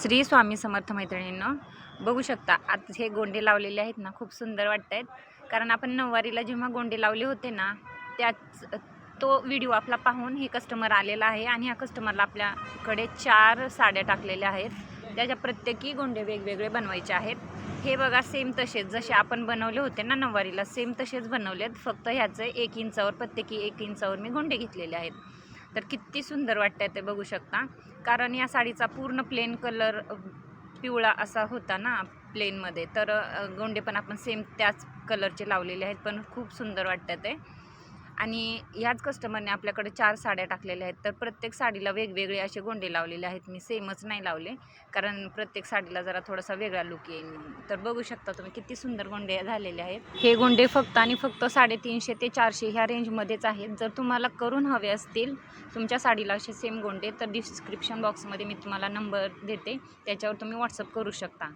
श्री स्वामी समर्थ मैत्रिणींनो, बघू शकता आता हे गोंडे लावलेले आहेत ना, खूप सुंदर वाटत आहेत. कारण आपण नऊवारीला जेव्हा गोंडे लावले होते ना, त्याच तो व्हिडिओ आपला पाहून हे कस्टमर आलेला आहे आणि ह्या कस्टमरला आपल्याकडे 4 साड्या टाकलेल्या आहेत. त्याच्या प्रत्येकी गोंडे वेगवेगळे बनवायचे आहेत. हे बघा सेम तसेच जसे आपण बनवले होते ना नऊवारीला, सेम तसेच बनवलेत. फक्त ह्याचे 1 इंचावर प्रत्येकी 1 इंचावर मी गोंडे घेतलेले आहेत. तर किती सुंदर वाटतंय ते बघू शकता. कारण या साडीचा पूर्ण प्लेन कलर पिवळा असा होता ना प्लेनमध्ये, तर गोंडे पण आपण सेम त्याच कलरचे लावलेले आहेत. पण खूप सुंदर वाटतं ते. आणि ह्याच कस्टमरने आपल्याकडे 4 साड्या टाकलेल्या आहेत. तर प्रत्येक साडीला वेगवेगळे असे गोंडे लावलेले आहेत. मी सेमच नाही लावले, कारण प्रत्येक साडीला जरा थोडासा वेगळा लुक येईल म्हणून. तर बघू शकता तुम्ही किती सुंदर गोंडे झालेले आहेत. हे गोंडे फक्त आणि फक्त 350 ते 400 ह्या रेंजमध्येच आहेत. जर तुम्हाला करून हवे असतील तुमच्या साडीला असे सेम गोंडे, तर डिस्क्रिप्शन बॉक्समध्ये मी तुम्हाला नंबर देते, त्याच्यावर तुम्ही व्हॉट्सअप करू शकता.